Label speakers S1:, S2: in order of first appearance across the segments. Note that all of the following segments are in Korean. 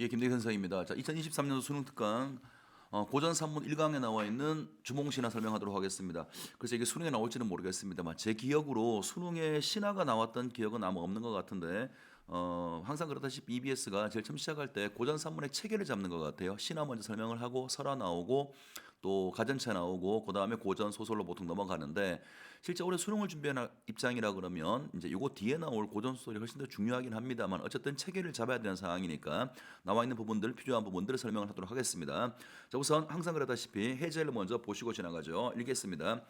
S1: 예, 김대희 선생입니다. 자, 2023년도 수능 특강 고전 산문 1강에 나와 있는 주몽신화 설명하도록 하겠습니다. 그래서 이게 수능에 나올지는 모르겠습니다만 제 기억으로 수능에 신화가 나왔던 기억은 아마 없는 것 같은데 항상 그렇다시피 EBS가 제일 처음 시작할 때 고전 산문의 체계를 잡는 것 같아요. 신화 먼저 설명을 하고 설화 나오고 또 가전체 나오고 그 다음에 고전 소설로 보통 넘어가는데 실제 올해 수능을 준비하는 입장이라 그러면 이제 요거 뒤에 나올 고전 소설이 훨씬 더 중요하긴 합니다만 어쨌든 체계를 잡아야 되는 상황이니까 나와 있는 부분들 필요한 부분들을 설명을 하도록 하겠습니다. 자, 우선 항상 그러다시피 해제를 먼저 보시고 지나가죠. 읽겠습니다.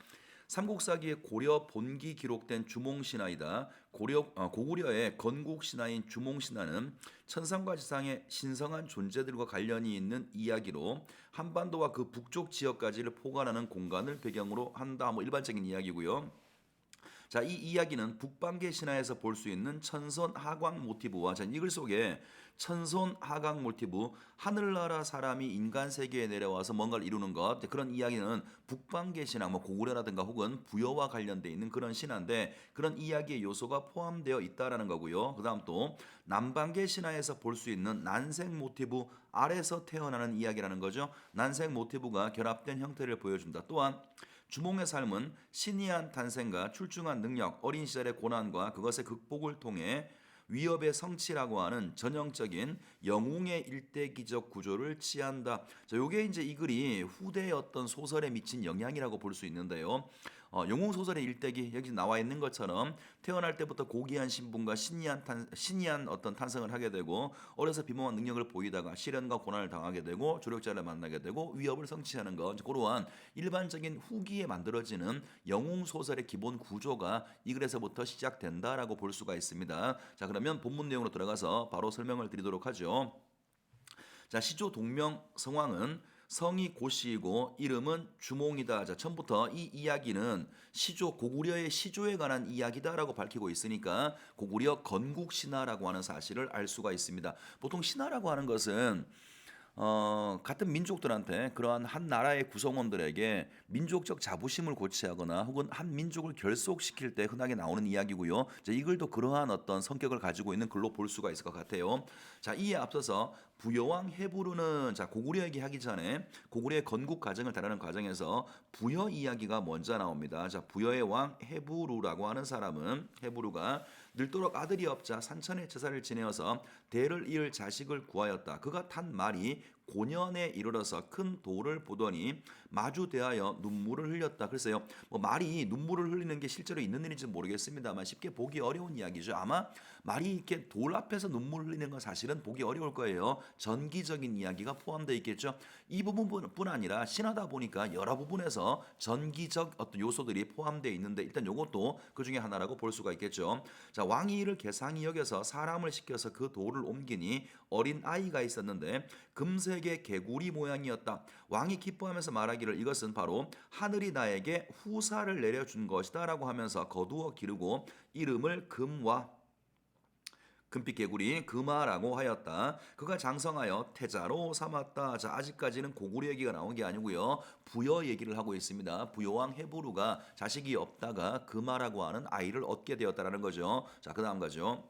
S1: 삼국사기의 고려 본기 기록된 주몽신화이다. 고구려의 건국신화인 주몽신화는 천상과 지상의 신성한 존재들과 관련이 있는 이야기로 한반도와 그 북쪽 지역까지를 포괄하는 공간을 배경으로 한다. 뭐 일반적인 이야기고요. 자, 이 이야기는 북방계 신화에서 볼 수 있는 천선 하광 모티브와 자, 이 글 속에 천선 하광 모티브 하늘나라 사람이 인간 세계에 내려와서 뭔가를 이루는 것 그런 이야기는 북방계 신화 뭐 고구려라든가 혹은 부여와 관련돼 있는 그런 신화인데 그런 이야기의 요소가 포함되어 있다라는 거고요. 그다음 또 남방계 신화에서 볼 수 있는 난생 모티브 아래서 태어나는 이야기라는 거죠. 난생 모티브가 결합된 형태를 보여준다. 또한 주몽의 삶은 신이한 탄생과 출중한 능력, 어린 시절의 고난과 그것의 극복을 통해 위협의 성취라고 하는 전형적인 영웅의 일대기적 구조를 취한다. 자, 요게 이제 이 글이 후대의 어떤 소설에 미친 영향이라고 볼 수 있는데요. 영웅 소설의 일대기 여기 나와 있는 것처럼 태어날 때부터 고귀한 신분과 신이한 어떤 탄생을 하게 되고 어려서 비범한 능력을 보이다가 시련과 고난을 당하게 되고 조력자를 만나게 되고 위협을 성취하는 것 그러한 일반적인 후기에 만들어지는 영웅 소설의 기본 구조가 이 글에서부터 시작된다라고 볼 수가 있습니다. 자, 그러면 본문 내용으로 들어가서 바로 설명을 드리도록 하죠. 자, 시조 동명 성왕은 성이 고씨이고 이름은 주몽이다. 자, 처음부터 이 이야기는 시조 고구려의 시조에 관한 이야기다라고 밝히고 있으니까 고구려 건국 신화라고 하는 사실을 알 수가 있습니다. 보통 신화라고 하는 것은 같은 민족들한테 그러한 한 나라의 구성원들에게 민족적 자부심을 고취하거나 혹은 한 민족을 결속시킬 때 흔하게 나오는 이야기고요. 자, 이 글도 그러한 어떤 성격을 가지고 있는 글로 볼 수가 있을 것 같아요. 자, 이에 앞서서 부여왕 헤부르는 자, 고구려 얘기하기 전에 고구려의 건국 과정을 다루는 과정에서 부여 이야기가 먼저 나옵니다. 자, 부여의 왕 헤부르라고 하는 사람은 헤부르가 늘도록 아들이 없자 산천의 제사를 지내어서 대를 이을 자식을 구하였다. 그가 탄 말이 고년에 이르러서 큰 돌을 보더니 마주 대하여 눈물을 흘렸다. 그래서요, 뭐 말이 눈물을 흘리는 게 실제로 있는 일인지 모르겠습니다만 쉽게 보기 어려운 이야기죠. 아마 말이 이렇게 돌 앞에서 눈물 흘리는 건 사실은 보기 어려울 거예요. 전기적인 이야기가 포함되어 있겠죠. 이 부분뿐 아니라 신하다 보니까 여러 부분에서 전기적 어떤 요소들이 포함되어 있는데 일단 이것도 그 중에 하나라고 볼 수가 있겠죠. 자, 왕이 이를 계상이 여겨서 사람을 시켜서 그 돌을 옮기니 어린 아이가 있었는데 금색의 개구리 모양이었다. 왕이 기뻐하면서 말하기를 이것은 바로 하늘이 나에게 후사를 내려준 것이다라고 하면서 거두어 기르고 이름을 금와 금빛 개구리 금화라고 하였다. 그가 장성하여 태자로 삼았다. 자, 아직까지는 고구려 얘기가 나온 게 아니고요. 부여 얘기를 하고 있습니다. 부여왕 헤부르가 자식이 없다가 금화라고 하는 아이를 얻게 되었다라는 거죠. 자, 그다음 가죠.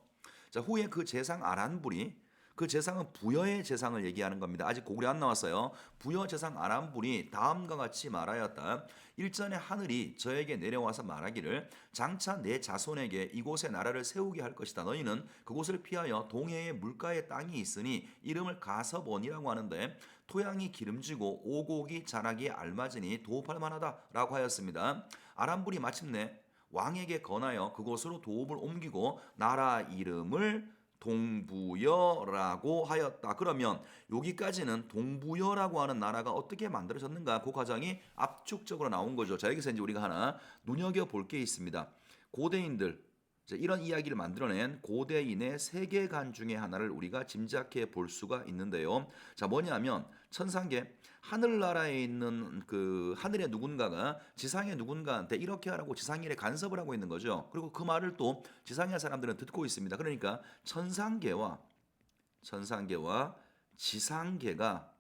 S1: 자, 후에 그 재상 아란불이 그 재상은 부여의 재상을 얘기하는 겁니다. 아직 고구려 안 나왔어요. 부여 재상 아란불이 다음과 같이 말하였다. 일전에 하늘이 저에게 내려와서 말하기를 장차 내 자손에게 이곳에 나라를 세우게 할 것이다. 너희는 그곳을 피하여 동해의 물가에 땅이 있으니 이름을 가서본이라고 하는데 토양이 기름지고 오곡이 자라기에 알맞으니 도읍할 만하다라고 하였습니다. 아란불이 마침내 왕에게 건하여 그곳으로 도읍을 옮기고 나라 이름을 동부여라고 하였다. 그러면 여기까지는 동부여라고 하는 나라가 어떻게 만들어졌는가 그 과정이 압축적으로 나온 거죠. 자, 여기서 이제 우리가 하나 눈여겨 볼 게 있습니다. 고대인들 이런 이야기를 만들어낸 고대인의 세계관 중에 하나를 우리가 짐작해 볼 수가 있는데요. 자, 뭐냐면 천상계 하늘나라에 있는 그 하늘의 누군가가 지상의 누군가한테 이렇게 하라고 지상일에 간섭을 하고 있는 거죠. 그리고 그 말을 또 지상의 사람들은 듣고 있습니다. 그러니까 천상계와 지상계가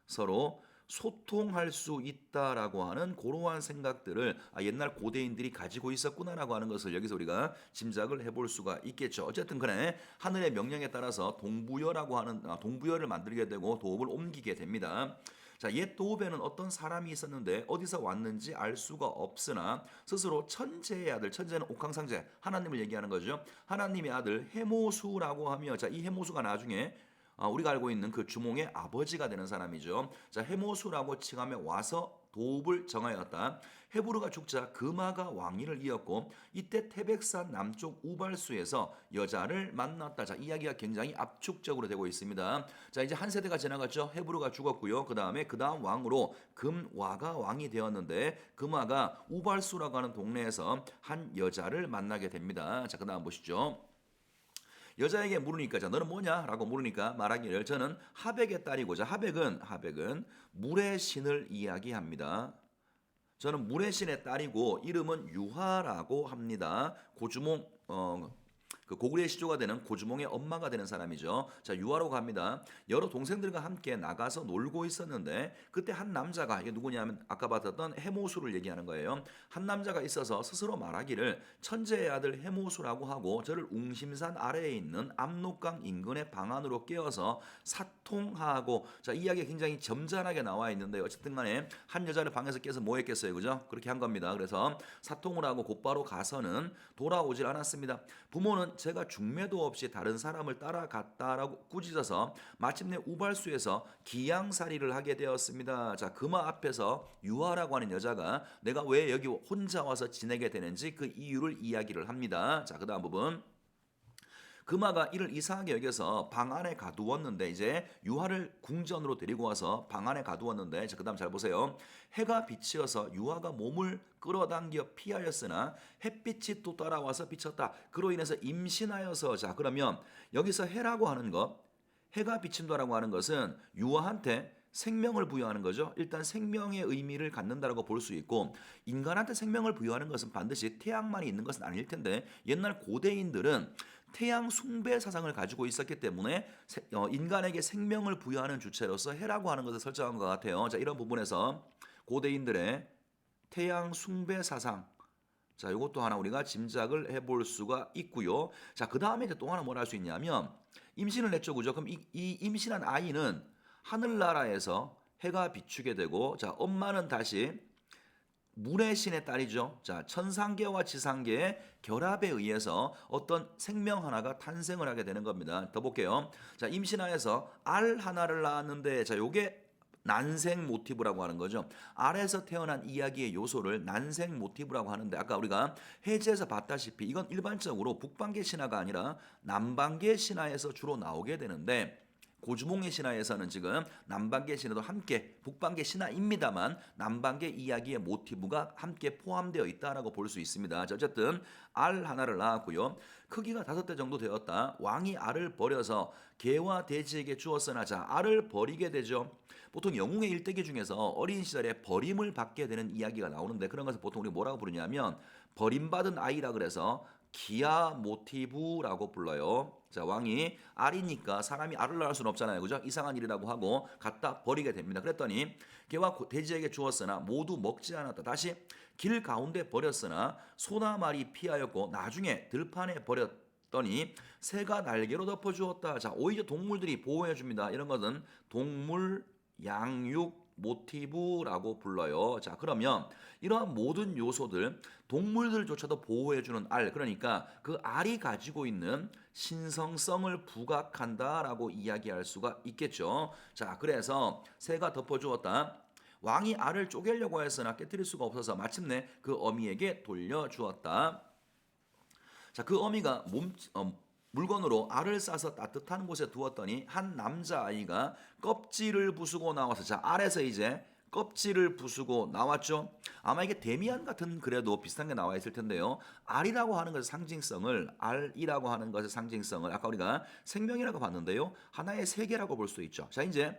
S1: 서로 소통할 수 있다라고 하는 그러한 생각들을 옛날 고대인들이 가지고 있었구나라고 하는 것을 여기서 우리가 짐작을 해볼 수가 있겠죠. 어쨌든 간에 하늘의 명령에 따라서 동부여라고 하는 동부여를 만들게 되고 도읍을 옮기게 됩니다. 자, 옛 도읍에는 어떤 사람이 있었는데 어디서 왔는지 알 수가 없으나 스스로 천재의 아들, 천재는 옥황상제, 하나님을 얘기하는 거죠. 하나님의 아들 해모수라고 하며, 자, 이 해모수가 나중에 우리가 알고 있는 그 주몽의 아버지가 되는 사람이죠. 자, 해모수라고 칭하며 와서 도읍을 정하였다. 헤브르가 죽자 금하가 왕위를 이었고 이때 태백산 남쪽 우발수에서 여자를 만났다. 자, 이야기가 굉장히 압축적으로 되고 있습니다. 자, 이제 한 세대가 지나갔죠. 헤브르가 죽었고요. 그 다음 왕으로 금와가 왕이 되었는데 금화가 우발수라고 하는 동네에서 한 여자를 만나게 됩니다. 자, 그 다음 보시죠. 여자에게 물으니까, 자, 너는 뭐냐라고 물으니까 말하기를 저는 하백의 딸이고, 자, 하백은 물의 신을 이야기합니다. 저는 물의 신의 딸이고 이름은 유하라고 합니다. 고주몽 그 고구려의 시조가 되는 고주몽의 엄마가 되는 사람이죠. 자, 유하로 갑니다. 여러 동생들과 함께 나가서 놀고 있었는데 그때 한 남자가, 이게 누구냐면 아까 봤던 해모수를 얘기하는 거예요. 한 남자가 있어서 스스로 말하기를 천재의 아들 해모수라고 하고 저를 웅심산 아래에 있는 압록강 인근의 방 안으로 깨어서 사통하고, 자, 이 이야기가 굉장히 점잖하게 나와 있는데 어쨌든 간에 한 여자를 방에서 깨서 뭐 했겠어요. 그죠? 그렇게 한 겁니다. 그래서 사통을 하고 곧바로 가서는 돌아오질 않았습니다. 부모는 제가 중매도 없이 다른 사람을 따라갔다라고 꾸짖어서 마침내 우발수에서 기양살이를 하게 되었습니다. 자, 금화 앞에서 유하라고 하는 여자가 내가 왜 여기 혼자 와서 지내게 되는지 그 이유를 이야기를 합니다. 자, 그 다음 부분. 금화가 이를 이상하게 여겨서 방 안에 가두었는데, 이제 유하를 궁전으로 데리고 와서 방 안에 가두었는데, 자, 그다음 잘 보세요. 해가 비치어서 유하가 몸을 끌어당겨 피하였으나 햇빛이 또 따라와서 비쳤다. 그로 인해서 임신하여서, 자, 그러면 여기서 해라고 하는 것, 해가 비친다라고 하는 것은 유아한테 생명을 부여하는 거죠. 일단 생명의 의미를 갖는다라고 볼 수 있고, 인간한테 생명을 부여하는 것은 반드시 태양만이 있는 것은 아닐 텐데 옛날 고대인들은 태양 숭배 사상을 가지고 있었기 때문에 인간에게 생명을 부여하는 주체로서 해라고 하는 것을 설정한 것 같아요. 자, 이런 부분에서 고대인들의 태양 숭배 사상, 자, 이것도 하나 우리가 짐작을 해볼 수가 있고요. 자, 그 다음에 이제 또 하나 뭘 할 수 있냐면 임신을 했죠, 그죠? 그럼 이 임신한 아이는 하늘나라에서 해가 비추게 되고, 자, 엄마는 다시 물의 신의 딸이죠. 자, 천상계와 지상계의 결합에 의해서 어떤 생명 하나가 탄생을 하게 되는 겁니다. 더 볼게요. 자, 임신하여서 알 하나를 낳았는데, 자, 요게 난생 모티브라고 하는 거죠. 알에서 태어난 이야기의 요소를 난생 모티브라고 하는데, 아까 우리가 해제에서 봤다시피 이건 일반적으로 북방계 신화가 아니라 남방계 신화에서 주로 나오게 되는데, 고주몽의 신화에서는 지금 남방계 신화도 함께, 북방계 신화입니다만 남방계 이야기의 모티브가 함께 포함되어 있다라고 볼 수 있습니다. 자, 어쨌든 알 하나를 낳았고요. 크기가 5대 정도 되었다. 왕이 알을 버려서 개와 돼지에게 주었으나, 자, 알을 버리게 되죠. 보통 영웅의 일대기 중에서 어린 시절에 버림을 받게 되는 이야기가 나오는데, 그런 것을 보통 우리 뭐라고 부르냐면 버림받은 아이라 그래서 기아 모티브라고 불러요. 자, 왕이 알이니까 사람이 알을 낳을 수는 없잖아요, 그죠? 이상한 일이라고 하고 갖다 버리게 됩니다. 그랬더니 개와 돼지에게 주었으나 모두 먹지 않았다. 다시 길 가운데 버렸으나 소나 말이 피하였고 나중에 들판에 버렸더니 새가 날개로 덮어주었다. 자, 오히려 동물들이 보호해 줍니다. 이런 것은 동물 양육 모티브라고 불러요. 자, 그러면 이러한 모든 요소들, 동물들조차도 보호해주는 알, 그러니까 그 알이 가지고 있는 신성성을 부각한다라고 이야기할 수가 있겠죠. 자, 그래서 새가 덮어주었다. 왕이 알을 쪼개려고 했으나 깨뜨릴 수가 없어서 마침내 그 어미에게 돌려주었다. 자, 그 어미가 물건으로 알을 싸서 따뜻한 곳에 두었더니 한 남자아이가 껍질을 부수고 나와서, 자, 알에서 이제 껍질을 부수고 나왔죠. 아마 이게 데미안 같은 글에도 비슷한 게 나와 있을 텐데요. 알이라고 하는 것의 상징성을, 알이라고 하는 것의 상징성을 아까 우리가 생명이라고 봤는데요, 하나의 세계라고 볼 수 있죠. 자, 이제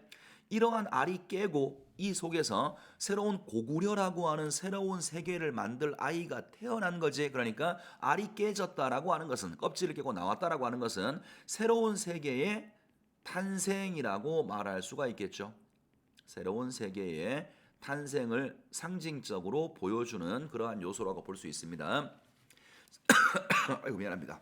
S1: 이러한 알이 깨고 이 속에서 새로운 고구려라고 하는 새로운 세계를 만들 아이가 태어난 거지. 그러니까 알이 깨졌다라고 하는 것은, 껍질을 깨고 나왔다라고 하는 것은 새로운 세계의 탄생이라고 말할 수가 있겠죠. 새로운 세계의 탄생을 상징적으로 보여주는 그러한 요소라고 볼 수 있습니다. 아이고 미안합니다.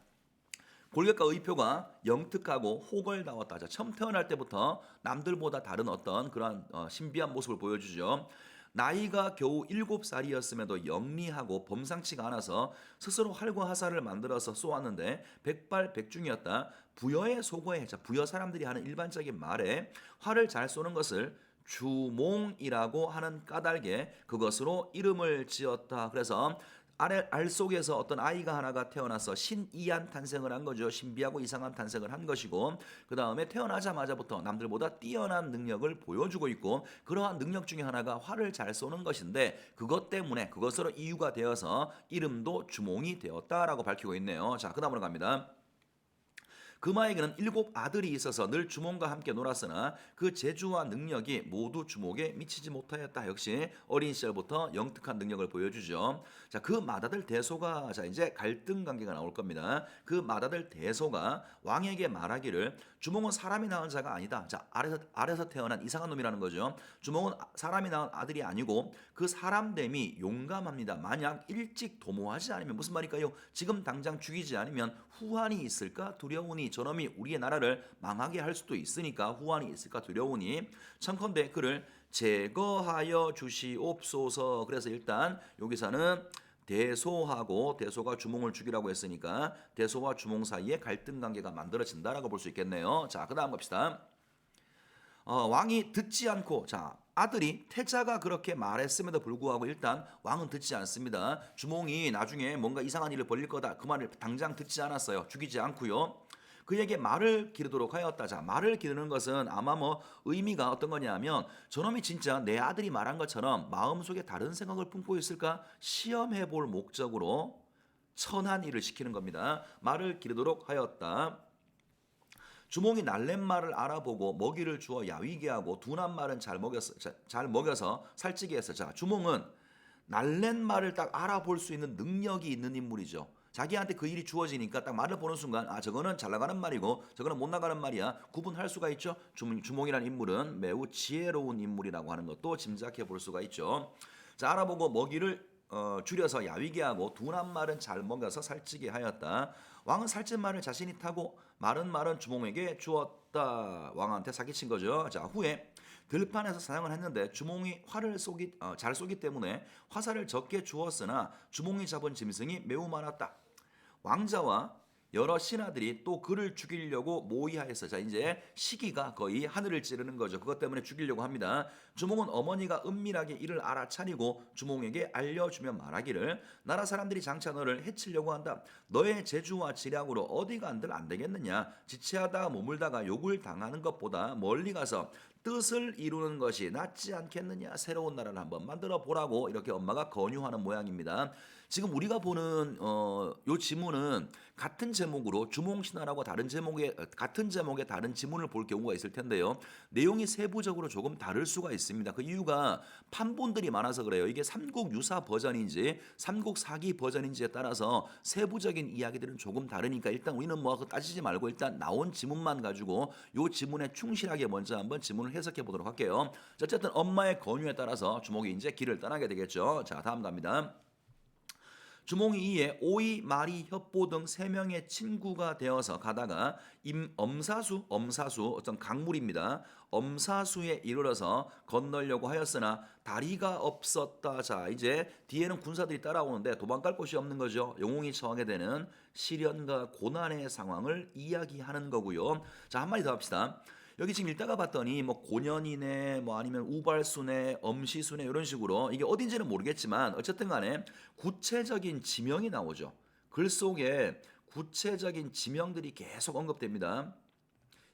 S1: 골격과 의표가 영특하고 호걸다웠다. 자, 처음 태어날 때부터 남들보다 다른 어떤 그러한 신비한 모습을 보여주죠. 나이가 겨우 7살이었음에도 영리하고 범상치가 않아서 스스로 활과 화살을 만들어서 쏘았는데 백발백중이었다. 부여의 소거에, 자, 부여 사람들이 하는 일반적인 말에 활을 잘 쏘는 것을 주몽이라고 하는 까닭에 그것으로 이름을 지었다. 그래서 알 속에서 어떤 아이가 하나가 태어나서 신이한 탄생을 한 거죠. 신비하고 이상한 탄생을 한 것이고, 그 다음에 태어나자마자부터 남들보다 뛰어난 능력을 보여주고 있고, 그러한 능력 중에 하나가 활을 잘 쏘는 것인데, 그것 때문에 그것으로 이유가 되어서 이름도 주몽이 되었다라고 밝히고 있네요. 자, 그 다음으로 갑니다. 금화에게는 7 아들이 있어서 늘 주몽과 함께 놀았으나 그 재주와 능력이 모두 주몽에 미치지 못하였다. 역시 어린 시절부터 영특한 능력을 보여주죠. 자, 그 맏아들 대소가, 자, 이제 갈등 관계가 나올 겁니다. 그 맏아들 대소가 왕에게 말하기를 주몽은 사람이 낳은 자가 아니다. 자, 아래서 태어난 이상한 놈이라는 거죠. 주몽은 사람이 낳은 아들이 아니고 그 사람됨이 용감합니다. 만약 일찍 도모하지 않으면, 무슨 말일까요? 지금 당장 죽이지 않으면 후환이 있을까 두려우니, 저놈이 우리의 나라를 망하게 할 수도 있으니까 후환이 있을까 두려우니 청컨대 그를 제거하여 주시옵소서. 그래서 일단 여기서는 대소하고, 대소가 주몽을 죽이라고 했으니까 대소와 주몽 사이에 갈등 관계가 만들어진다라고 볼 수 있겠네요. 자, 그 다음 봅시다. 왕이 듣지 않고, 자, 아들이 태자가 그렇게 말했음에도 불구하고 일단 왕은 듣지 않습니다. 주몽이 나중에 뭔가 이상한 일을 벌릴 거다, 그 말을 당장 듣지 않았어요. 죽이지 않고요. 그에게 말을 기르도록 하였다. 자, 말을 기르는 것은 아마 뭐 의미가 어떤 거냐면, 저놈이 진짜 내 아들이 말한 것처럼 마음속에 다른 생각을 품고 있을까 시험해 볼 목적으로 천한 일을 시키는 겁니다. 말을 기르도록 하였다. 주몽이 날랜말을 알아보고 먹이를 주어 야위게 하고 둔한 말은 잘 먹여서 살찌게 했어. 자, 주몽은 날랜말을 딱 알아볼 수 있는 능력이 있는 인물이죠. 자기한테 그 일이 주어지니까 딱 말을 보는 순간, 아, 저거는 잘 나가는 말이고 저거는 못 나가는 말이야, 구분할 수가 있죠. 주몽이라는 인물은 매우 지혜로운 인물이라고 하는 것도 짐작해 볼 수가 있죠. 자, 알아보고 먹이를 줄여서 야위게 하고 둔한 말은 잘 먹여서 살찌게 하였다. 왕은 살찐 말을 자신이 타고 마른 말은 주몽에게 주었다. 왕한테 사기친 거죠. 자, 후에 들판에서 사냥을 했는데 주몽이 활을 잘 쏘기 때문에 화살을 적게 주었으나 주몽이 잡은 짐승이 매우 많았다. 왕자와 여러 신하들이 또 그를 죽이려고 모의하였어. 자, 이제 시기가 거의 하늘을 찌르는 거죠. 그것 때문에 죽이려고 합니다. 주몽은 어머니가 은밀하게 이를 알아차리고 주몽에게 알려주며 말하기를, 나라 사람들이 장차 너를 해치려고 한다. 너의 재주와 지략으로 어디가 한들 안 되겠느냐. 지체하다가 머물다가 욕을 당하는 것보다 멀리 가서 뜻을 이루는 것이 낫지 않겠느냐. 새로운 나라를 한번 만들어 보라고 이렇게 엄마가 권유하는 모양입니다. 지금 우리가 보는 요 지문은 같은 제목으로 주몽신화라고 같은 제목의 다른 지문을 볼 경우가 있을 텐데요. 내용이 세부적으로 조금 다를 수가 있습니다. 그 이유가 판본들이 많아서 그래요. 이게 삼국 유사 버전인지 삼국 사기 버전인지에 따라서 세부적인 이야기들은 조금 다르니까 일단 우리는 뭐 따지지 말고 일단 나온 지문만 가지고 요 지문에 충실하게 먼저 한번 지문을 해석해 보도록 할게요. 어쨌든 엄마의 권유에 따라서 주몽이 이제 길을 떠나게 되겠죠. 자, 다음 갑니다. 주몽이 이에 오이, 마리, 협보 등 3명의 친구가 되어서 가다가 엄사수 어떤 강물입니다. 엄사수에 이르러서 건너려고 하였으나 다리가 없었다. 자, 이제 뒤에는 군사들이 따라오는데 도망갈 곳이 없는 거죠. 영웅이 처하게 되는 시련과 고난의 상황을 이야기하는 거고요. 자, 한마디 더 합시다. 여기 지금 읽다가 봤더니 뭐 고년이네, 뭐 아니면 우발수네, 엄시수네 이런 식으로, 이게 어딘지는 모르겠지만 어쨌든 간에 구체적인 지명이 나오죠. 글 속에 구체적인 지명들이 계속 언급됩니다.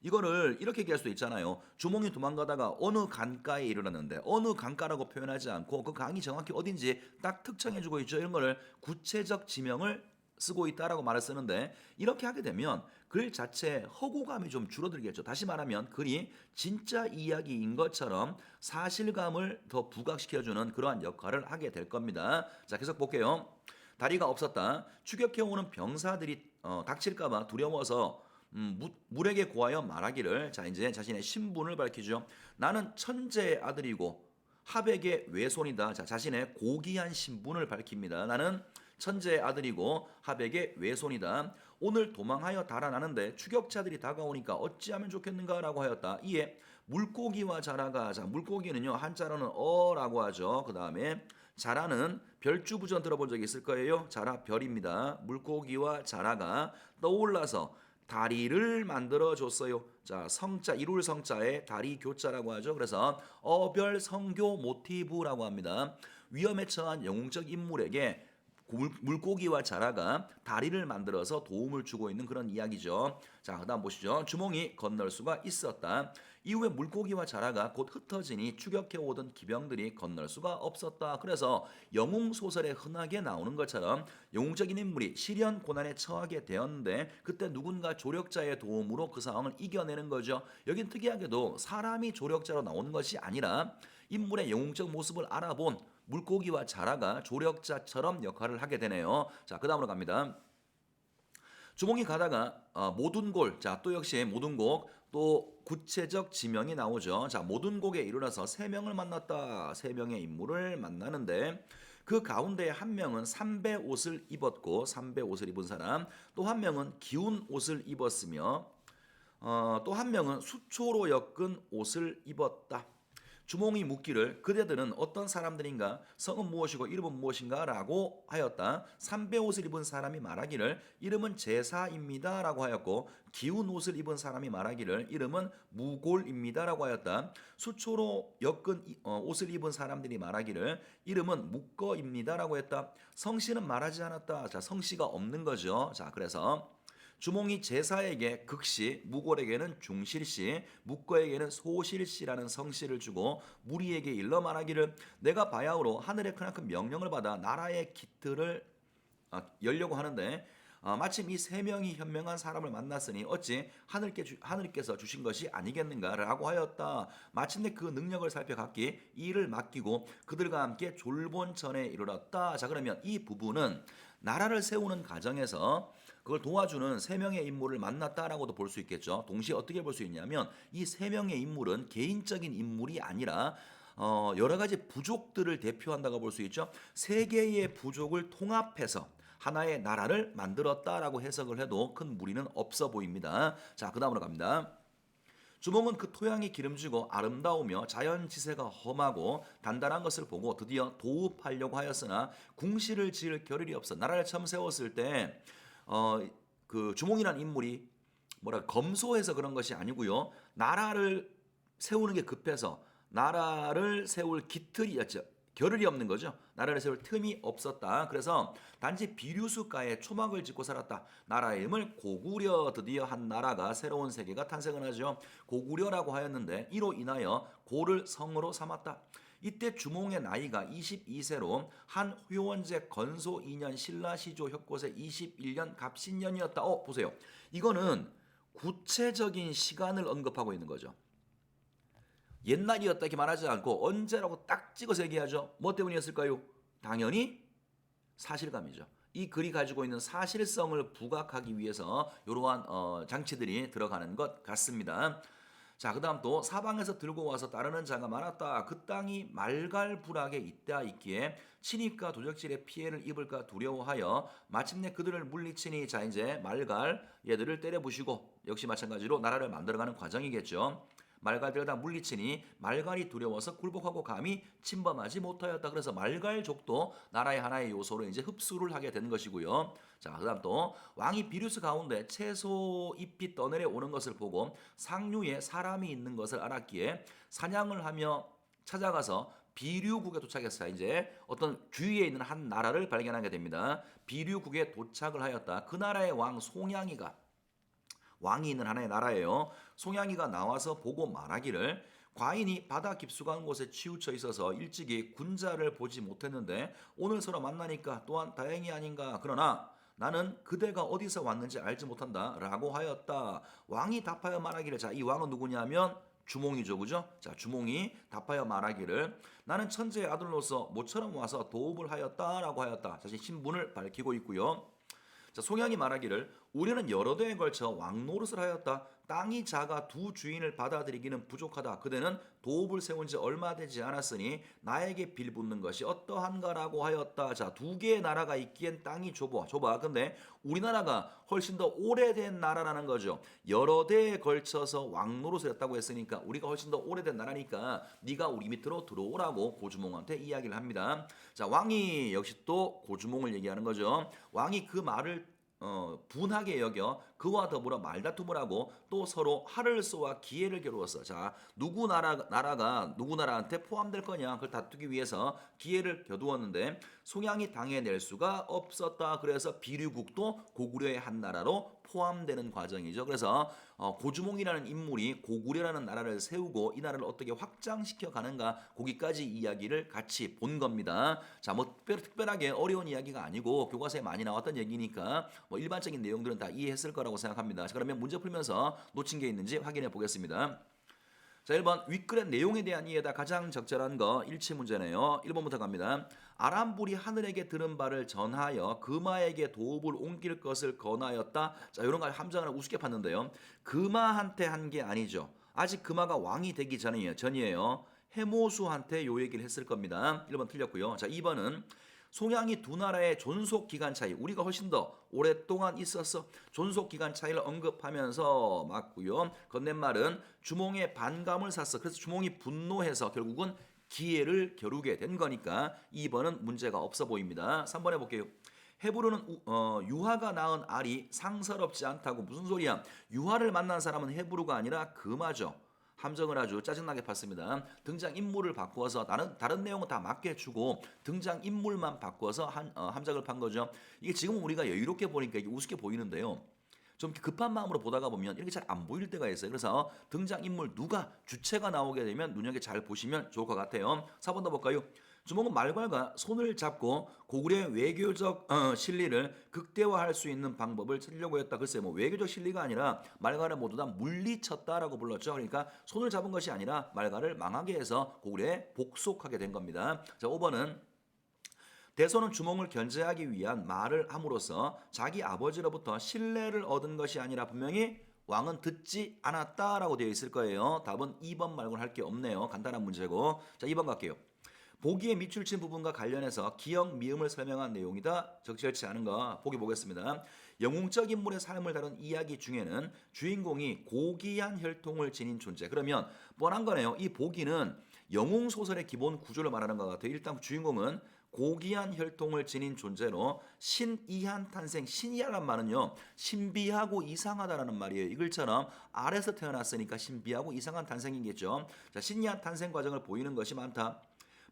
S1: 이거를 이렇게 얘기할 수도 있잖아요. 주몽이 도망가다가 어느 강가에 이르렀는데, 어느 강가라고 표현하지 않고 그 강이 정확히 어딘지 딱 특정해주고 있죠. 이런 거를 구체적 지명을 쓰고 있다라고 말을 쓰는데, 이렇게 하게 되면 글 자체의 허구감이 좀 줄어들겠죠. 다시 말하면 글이 진짜 이야기인 것처럼 사실감을 더 부각시켜주는 그러한 역할을 하게 될 겁니다. 자, 계속 볼게요. 다리가 없었다. 추격해오는 병사들이 닥칠까봐 두려워서 물에게 고하여 말하기를 자 이제 자신의 신분을 밝히죠. 나는 천재의 아들이고 하백의 외손이다. 자 자신의 고귀한 신분을 밝힙니다. 나는 천재의 아들이고 하백의 외손이다. 오늘 도망하여 달아나는데 추격자들이 다가오니까 어찌하면 좋겠는가라고 하였다. 이에 물고기와 자라가 자 물고기는요 한자로는 어라고 하죠. 그 다음에 자라는 별주부전 들어본 적 있을 거예요. 자라 별입니다. 물고기와 자라가 떠올라서 다리를 만들어 줬어요. 자, 성자 이룰 성자에 다리 교자라고 하죠. 그래서 어별 성교 모티브라고 합니다. 위험에 처한 영웅적 인물에게 물고기와 자라가 다리를 만들어서 도움을 주고 있는 그런 이야기죠. 자, 그다음 보시죠. 주몽이 건널 수가 있었다. 이후에 물고기와 자라가 곧 흩어지니 추격해 오던 기병들이 건널 수가 없었다. 그래서 영웅 소설에 흔하게 나오는 것처럼 영웅적인 인물이 시련 고난에 처하게 되었는데 그때 누군가 조력자의 도움으로 그 상황을 이겨내는 거죠. 여긴 특이하게도 사람이 조력자로 나오는 것이 아니라 인물의 영웅적 모습을 알아본 물고기와 자라가 조력자처럼 역할을 하게 되네요. 자, 그 다음으로 갑니다. 주몽이 가다가 모둔골, 자, 또 역시 모둔곡, 또 구체적 지명이 나오죠. 자, 모둔곡에 이르러서 세 명을 만났다. 세 명의 인물을 만나는데 그 가운데 한 명은 삼배 옷을 입었고 삼배 옷을 입은 사람, 또 한 명은 기운 옷을 입었으며 또 한 명은 수초로 엮은 옷을 입었다. 주몽이 묻기를 그대들은 어떤 사람들인가 성은 무엇이고 이름은 무엇인가 라고 하였다. 삼배 옷을 입은 사람이 말하기를 이름은 제사입니다 라고 하였고 기운 옷을 입은 사람이 말하기를 이름은 무골입니다 라고 하였다. 수초로 엮은 옷을 입은 사람들이 말하기를 이름은 묵거입니다 라고 했다. 성씨는 말하지 않았다. 자, 성씨가 없는 거죠. 자, 그래서 주몽이 제사에게 극씨, 무골에게는 중실씨, 묵거에게는 소실씨라는 성씨를 주고 무리에게 일러 말하기를 내가 바야흐로 하늘의 크나큰 명령을 받아 나라의 기틀을 열려고 하는데 마침 이 세 명이 현명한 사람을 만났으니 어찌 하늘께서 주신 것이 아니겠는가라고 하였다. 마침내 그 능력을 살펴갔기에 이 일을 맡기고 그들과 함께 졸본전에 이르렀다. 자, 그러면 이 부분은 나라를 세우는 과정에서 그걸 도와주는 세 명의 인물을 만났다라고도 볼 수 있겠죠. 동시에 어떻게 볼 수 있냐면 이 세 명의 인물은 개인적인 인물이 아니라 여러 가지 부족들을 대표한다고 볼 수 있죠. 세 개의 부족을 통합해서 하나의 나라를 만들었다라고 해석을 해도 큰 무리는 없어 보입니다. 자, 그 다음으로 갑니다. 주몽은 그 토양이 기름지고 아름다우며 자연 지세가 험하고 단단한 것을 보고 드디어 도읍하려고 하였으나 궁시를 지을 겨를이 없어. 나라를 처음 세웠을 때 그 주몽이라는 인물이 검소해서 그런 것이 아니고요. 나라를 세우는 게 급해서 나라를 세울 기틀이었죠. 겨를이 없는 거죠. 나라를 세울 틈이 없었다. 그래서 단지 비류수가에 초막을 짓고 살았다. 나라의 이름을 고구려, 드디어 한 나라가 새로운 세계가 탄생을 하죠. 고구려라고 하였는데 이로 인하여 고를 성으로 삼았다. 이때 주몽의 나이가 22세로 한 효원제 건소 2년 신라시조 협고세 21년 갑신년이었다. 보세요. 이거는 구체적인 시간을 언급하고 있는 거죠. 옛날이었다 이렇게 말하지 않고 언제라고 딱 찍어서 얘기하죠. 뭐 때문이었을까요? 당연히 사실감이죠. 이 글이 가지고 있는 사실성을 부각하기 위해서 이러한 장치들이 들어가는 것 같습니다. 자, 그 다음 또 사방에서 들고 와서 따르는 자가 많았다. 그 땅이 말갈불악에 있다 있기에 침입과 도적질의 피해를 입을까 두려워하여 마침내 그들을 물리치니 자 이제 말갈 얘들을 때려부시고 역시 마찬가지로 나라를 만들어가는 과정이겠죠. 말갈들을 다 물리치니 말갈이 두려워서 굴복하고 감히 침범하지 못하였다. 그래서 말갈족도 나라의 하나의 요소로 이제 흡수를 하게 되는 것이고요. 자, 그다음 또 왕이 비류스 가운데 채소 잎이 떠내려 오는 것을 보고 상류에 사람이 있는 것을 알았기에 사냥을 하며 찾아가서 비류국에 도착했어요. 이제 어떤 주위에 있는 한 나라를 발견하게 됩니다. 비류국에 도착을 하였다. 그 나라의 왕 송양이가 왕이 있는 하나의 나라예요. 송양이가 나와서 보고 말하기를 과인이 바다 깊숙한 곳에 치우쳐 있어서 일찍이 군자를 보지 못했는데 오늘 서로 만나니까 또한 다행이 아닌가. 그러나 나는 그대가 어디서 왔는지 알지 못한다 라고 하였다. 왕이 답하여 말하기를 자, 이 왕은 누구냐면 주몽이죠. 그죠? 자, 주몽이 답하여 말하기를 나는 천재의 아들로서 모처럼 와서 도읍을 하였다라고 하였다. 자신 신분을 밝히고 있고요. 자, 송양이 말하기를 우리는 여러 대에 걸쳐 왕노릇을 하였다. 땅이 작아 두 주인을 받아들이기는 부족하다. 그대는 도읍을 세운 지 얼마 되지 않았으니 나에게 빌붙는 것이 어떠한가라고 하였다. 자, 두 개의 나라가 있기엔 땅이 좁아. 근데 우리나라가 훨씬 더 오래된 나라라는 거죠. 여러 대에 걸쳐서 왕노릇을 했다고 했으니까 우리가 훨씬 더 오래된 나라니까 네가 우리 밑으로 들어오라고 고주몽한테 이야기를 합니다. 자, 왕이 역시 또 고주몽을 얘기하는 거죠. 왕이 그 말을 분하게 여겨 그와 더불어 말다툼을 하고 또 서로 활을 쏘아 기회를 겨루었어. 자, 나라가 누구 나라한테 포함될 거냐 그걸 다투기 위해서 기회를 겨두었는데 송양이 당해낼 수가 없었다. 그래서 비류국도 고구려의 한 나라로 포함되는 과정이죠. 그래서 고주몽이라는 인물이 고구려라는 나라를 세우고 이 나라를 어떻게 확장시켜 가는가 거기까지 이야기를 같이 본 겁니다. 자, 뭐 특별하게 어려운 이야기가 아니고 교과서에 많이 나왔던 얘기니까 뭐 일반적인 내용들은 다 이해했을 거라고 생각합니다. 자, 그러면 문제 풀면서 놓친 게 있는지 확인해 보겠습니다. 자, 1번 윗글의 내용에 대한 이해다 가장 적절한 거 일치 문제네요. 1번부터 갑니다. 아람불이 하늘에게 들은 바를 전하여 금하에게 도읍을 옮길 것을 권하였다. 자, 이런 거 함정을 우습게 팠는데요. 금하한테 한 게 아니죠. 아직 금하가 왕이 되기 전이에요. 해모수한테 요 얘기를 했을 겁니다. 1번 틀렸고요. 자, 2번은 송양이 두 나라의 존속 기간 차이, 우리가 훨씬 더 오랫동안 있었어. 존속 기간 차이를 언급하면서 맞고요. 건넨말은 주몽의 반감을 샀어. 그래서 주몽이 분노해서 결국은 기회를 겨루게 된 거니까 2번은 문제가 없어 보입니다. 3번 해볼게요. 헤브르는 유하가 낳은 알이 상서롭지 않다고. 무슨 소리야? 유하를 만난 사람은 헤브르가 아니라 금하죠. 함정을 아주 짜증나게 팠습니다. 등장 인물을 바꾸어서 다른 내용은 다 맞게 해주고 등장 인물만 바꾸어서 함정을 판 거죠. 이게 지금 우리가 여유롭게 보니까 이게 우습게 보이는데요. 좀 급한 마음으로 보다가 보면 이렇게 잘 안 보일 때가 있어요. 그래서 등장 인물 누가 주체가 나오게 되면 눈여겨 잘 보시면 좋을 것 같아요. 4번 더 볼까요? 주몽은 말괄과 손을 잡고 고구려의 외교적 실리를 극대화할 수 있는 방법을 찾으려고 했다. 글쎄요, 뭐 외교적 실리가 아니라 말괄을 모두 다 물리쳤다라고 불렀죠. 그러니까 손을 잡은 것이 아니라 말괄을 망하게 해서 고구려에 복속하게 된 겁니다. 자, 5번은 대소는 주몽을 견제하기 위한 말을 함으로써 자기 아버지로부터 신뢰를 얻은 것이 아니라 분명히 왕은 듣지 않았다라고 되어 있을 거예요. 답은 2번 말고는 할 게 없네요. 간단한 문제고. 자, 2번 갈게요. 보기에 밑줄 친 부분과 관련해서 기역, 미음을 설명한 내용이다. 적절치 않은 거 보기 보겠습니다. 영웅적 인물의 삶을 다룬 이야기 중에는 주인공이 고귀한 혈통을 지닌 존재. 그러면 뻔한 거네요. 이 보기는 영웅 소설의 기본 구조를 말하는 것 같아요. 일단 주인공은 고귀한 혈통을 지닌 존재로 신이한 탄생. 신이한 말은요, 신비하고 이상하다라는 말이에요. 이 글처럼 알에서 태어났으니까 신비하고 이상한 탄생이겠죠. 자, 신이한 탄생 과정을 보이는 것이 많다.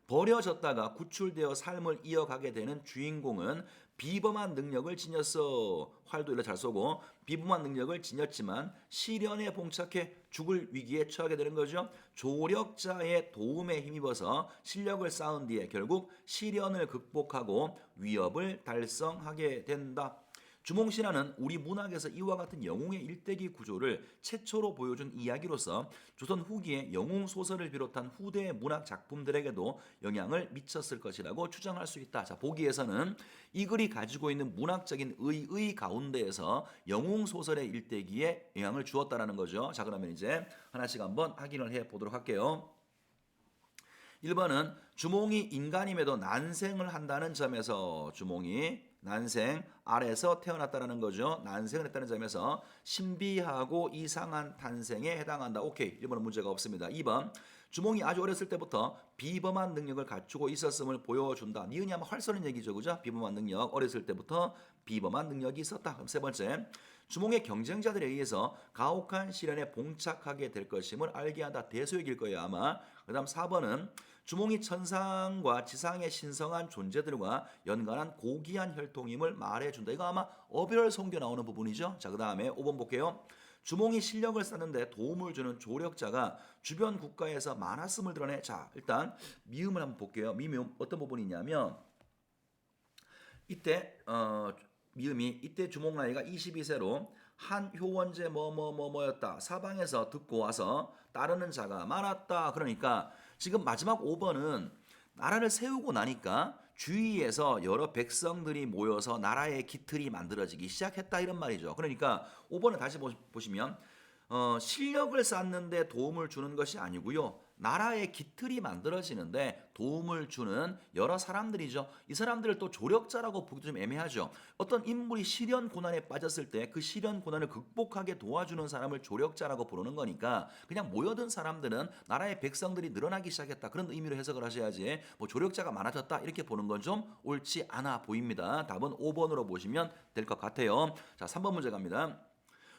S1: 버려졌다가 구출되어 삶을 이어가게 되는 주인공은 비범한 능력을 지녔어. 활도 일로 잘 쏘고 비범한 능력을 지녔지만 시련에 봉착해 죽을 위기에 처하게 되는 거죠. 조력자의 도움에 힘입어서 실력을 쌓은 뒤에 결국 시련을 극복하고 위협을 달성하게 된다. 주몽신화는 우리 문학에서 이와 같은 영웅의 일대기 구조를 최초로 보여준 이야기로서 조선 후기의 영웅 소설을 비롯한 후대의 문학 작품들에게도 영향을 미쳤을 것이라고 추정할 수 있다. 자, 보기에서는 이 글이 가지고 있는 문학적인 의의 가운데에서 영웅 소설의 일대기에 영향을 주었다라는 거죠. 자, 그러면 이제 하나씩 한번 확인을 해 보도록 할게요. 1번은 주몽이 인간임에도 난생을 한다는 점에서 주몽이 난생 아래서 태어났다는 거죠. 난생을 했다는 점에서 신비하고 이상한 탄생에 해당한다. 오케이. 1번은 문제가 없습니다. 2번 주몽이 아주 어렸을 때부터 비범한 능력을 갖추고 있었음을 보여준다. 니은이 아마 활 쏘는 얘기죠. 그죠? 비범한 능력. 어렸을 때부터 비범한 능력이 있었다. 그럼 세 번째 주몽의 경쟁자들에 의해서 가혹한 시련에 봉착하게 될 것임을 알게 한다. 대소얘기일 거예요 아마. 그 다음 4번은 주몽이 천상과 지상의 신성한 존재들과 연관한 고귀한 혈통임을 말해준다. 이거 아마 어별 성교 나오는 부분이죠. 자, 그 다음에 5번 볼게요. 주몽이 실력을 쌓는데 도움을 주는 조력자가 주변 국가에서 많았음을 드러내. 자, 일단 미음을 한번 볼게요. 미음 어떤 부분이 있냐면 이때 미음이 이때 주몽 나이가 22세로 한 효원제 뭐였다. 사방에서 듣고 와서 따르는 자가 많았다. 그러니까 지금 마지막 5번은 나라를 세우고 나니까 주위에서 여러 백성들이 모여서 나라의 기틀이 만들어지기 시작했다 이런 말이죠. 그러니까 5번을 다시 보시면 실력을 쌓는데 도움을 주는 것이 아니고요. 나라의 기틀이 만들어지는데 도움을 주는 여러 사람들이죠. 이 사람들을 또 조력자라고 보기도 좀 애매하죠. 어떤 인물이 시련 고난에 빠졌을 때 그 시련 고난을 극복하게 도와주는 사람을 조력자라고 부르는 거니까 그냥 모여든 사람들은 나라의 백성들이 늘어나기 시작했다. 그런 의미로 해석을 하셔야지 뭐 조력자가 많아졌다 이렇게 보는 건 좀 옳지 않아 보입니다. 답은 5번으로 보시면 될 것 같아요. 자, 3번 문제 갑니다.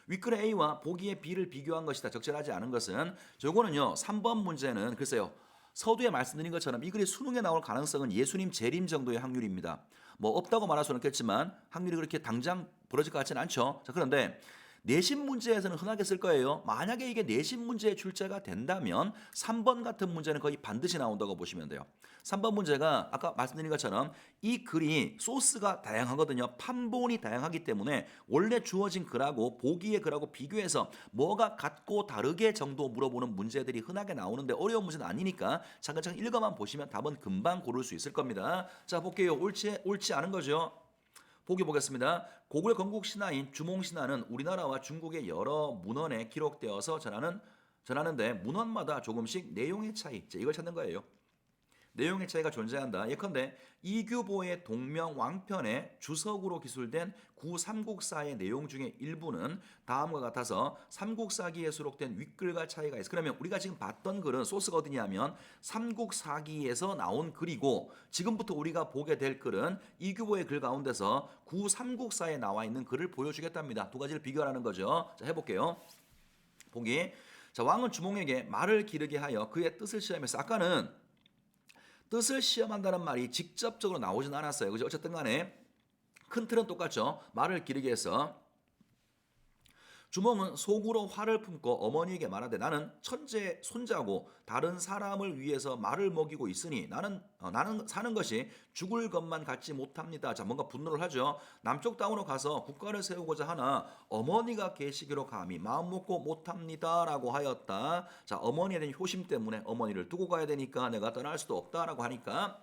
S1: 윗글의 A와 보기의 B를 비교한 것이다. 적절하지 않은 것은 요거는요. 3번 문제는 글쎄요. 서두에 말씀드린 것처럼 이 글이 수능에 나올 가능성은 예수님 재림 정도의 확률입니다. 뭐 없다고 말할 수는 없겠지만 확률이 그렇게 당장 벌어질 것 같지는 않죠. 자, 그런데 내신 문제에서는 흔하게 쓸 거예요. 만약에 이게 내신 문제에 출제가 된다면 3번 같은 문제는 거의 반드시 나온다고 보시면 돼요. 3번 문제가 아까 말씀드린 것처럼 이 글이 소스가 다양하거든요. 판본이 다양하기 때문에 원래 주어진 글하고 보기의 글하고 비교해서 뭐가 같고 다르게 정도 물어보는 문제들이 흔하게 나오는데 어려운 문제는 아니니까 차근차근 읽어만 보시면 답은 금방 고를 수 있을 겁니다. 자, 볼게요. 옳지 않은 거죠. 보기 보겠습니다. 고구려 건국 신화인 주몽신화는 우리나라와 중국의 여러 문헌에 기록되어서 전하는데 문헌마다 조금씩 내용의 차이, 이걸 찾는 거예요. 내용의 차이가 존재한다. 예컨대 이규보의 동명왕편에 주석으로 기술된 구삼국사의 내용 중에 일부는 다음과 같아서 삼국사기에 수록된 윗글과 차이가 있어. 그러면 우리가 지금 봤던 글은 소스가 어디냐면 삼국사기에서 나온 글이고 지금부터 우리가 보게 될 글은 이규보의 글 가운데서 구삼국사에 나와 있는 글을 보여주겠답니다. 두 가지를 비교하는 거죠. 자, 해볼게요. 보기. 자, 왕은 주몽에게 말을 기르게 하여 그의 뜻을 시험했어. 아까는 뜻을 시험한다는 말이 직접적으로 나오진 않았어요. 그죠? 어쨌든 간에 큰 틀은 똑같죠. 말을 기르게 해서 주몽은 속으로 화를 품고 어머니에게 말하되 나는 천재 손자고 다른 사람을 위해서 말을 먹이고 있으니 나는 사는 것이 죽을 것만 같지 못합니다. 자, 뭔가 분노를 하죠. 남쪽 땅으로 가서 국가를 세우고자 하나 어머니가 계시기로 감히 마음 먹고 못합니다라고 하였다. 자, 어머니에 대한 효심 때문에 어머니를 두고 가야 되니까 내가 떠날 수도 없다라고 하니까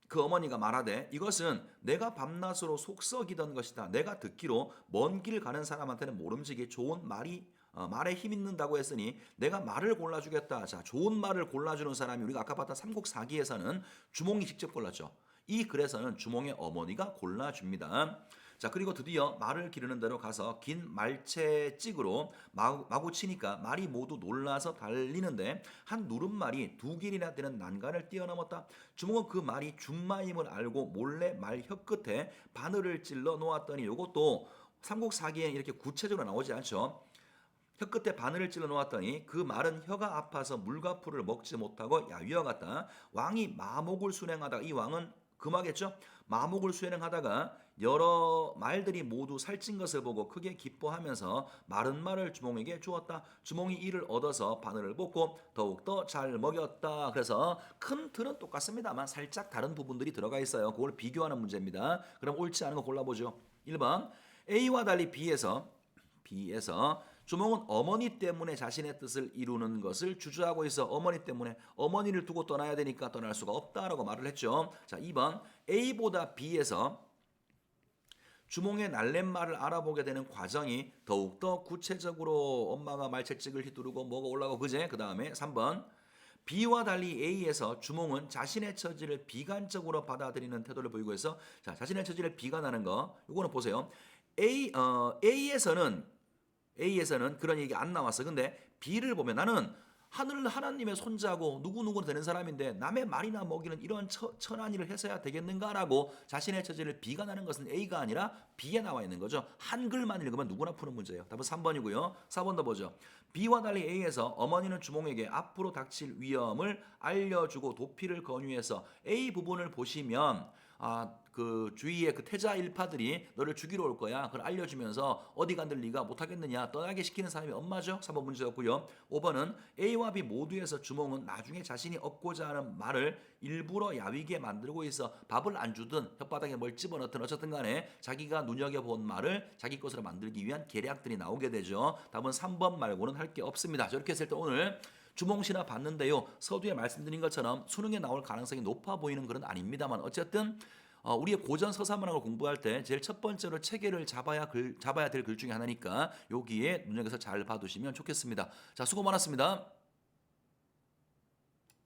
S1: 그 어머니가 말하되 이것은 내가 밤낮으로 속썩이던 것이다. 내가 듣기로 먼 길 가는 사람한테는 모름지기 좋은 말에 힘 있는다고 했으니 내가 말을 골라주겠다. 자, 좋은 말을 골라주는 사람이 우리가 아까 봤던 삼국사기에서는 주몽이 직접 골랐죠. 이 글에서는 주몽의 어머니가 골라줍니다. 자, 그리고 드디어 말을 기르는 대로 가서 긴 말채 찍으로 마구 치니까 말이 모두 놀라서 달리는데 한 누른말이 두 길이나 되는 난간을 뛰어넘었다. 주몽은 그 말이 준마임을 알고 몰래 말 혀끝에 바늘을 찔러 놓았더니 이것도 삼국사기에 이렇게 구체적으로 나오지 않죠. 혀끝에 바늘을 찔러 놓았더니 그 말은 혀가 아파서 물과풀을 먹지 못하고 야위와 같다. 왕이 마목을 순행하다가 이 왕은 금하겠죠. 마목을 수행하다가 여러 말들이 모두 살찐 것을 보고 크게 기뻐하면서 마른 말을 주몽에게 주었다. 주몽이 이를 얻어서 바늘을 뽑고 더욱더 잘 먹였다. 그래서 큰 틀은 똑같습니다만 살짝 다른 부분들이 들어가 있어요. 그걸 비교하는 문제입니다. 그럼 옳지 않은 거 골라보죠. 1번 A와 달리 B에서 주몽은 어머니 때문에 자신의 뜻을 이루는 것을 주저하고 있어. 어머니 때문에 어머니를 두고 떠나야 되니까 떠날 수가 없다라고 말을 했죠. 자, 2번 A보다 B에서 주몽의 날랫말을 알아보게 되는 과정이 더욱더 구체적으로 엄마가 말채찍을 휘두르고 뭐가 올라가고 그제 그 다음에 3번 B와 달리 A에서 주몽은 자신의 처지를 비관적으로 받아들이는 태도를 보이고 해서 자, 자신의 처지를 비관하는 거 이거는 보세요. A에서는 그런 얘기 안 나왔어. 근데 B를 보면 나는 하나님의 손자고 누구누구 되는 사람인데 남의 말이나 먹이는 이런 천한 일을 해서야 되겠는가라고 자신의 처지를 비관하는 것은 A가 아니라 B에 나와 있는 거죠. 한글만 읽으면 누구나 푸는 문제예요. 답은 3번이고요. 4번 더 보죠. B와 달리 A에서 어머니는 주몽에게 앞으로 닥칠 위험을 알려주고 도피를 권유해서 A 부분을 보시면 그 주위의 그 태자 일파들이 너를 죽이러 올 거야. 그걸 알려주면서 어디 간들 네가 못하겠느냐 떠나게 시키는 사람이 엄마죠. 4번 문제였고요. 5번은 A와 B 모두에서 주몽은 나중에 자신이 얻고자 하는 말을 일부러 야위게 만들고 있어. 밥을 안 주든 혓바닥에 뭘 집어넣든 어쨌든 간에 자기가 눈여겨본 말을 자기 것으로 만들기 위한 계략들이 나오게 되죠. 답은 3번 말고는 할 게 없습니다. 저렇게 했을 때 오늘 주몽시나 봤는데요. 서두에 말씀드린 것처럼 수능에 나올 가능성이 높아 보이는 글은 아닙니다만 어쨌든 우리의 고전 서사문학을 공부할 때 제일 첫 번째로 체계를 잡아야 될 글 중에 하나니까 여기에 눈여겨서 잘 봐두시면 좋겠습니다. 자, 수고 많았습니다.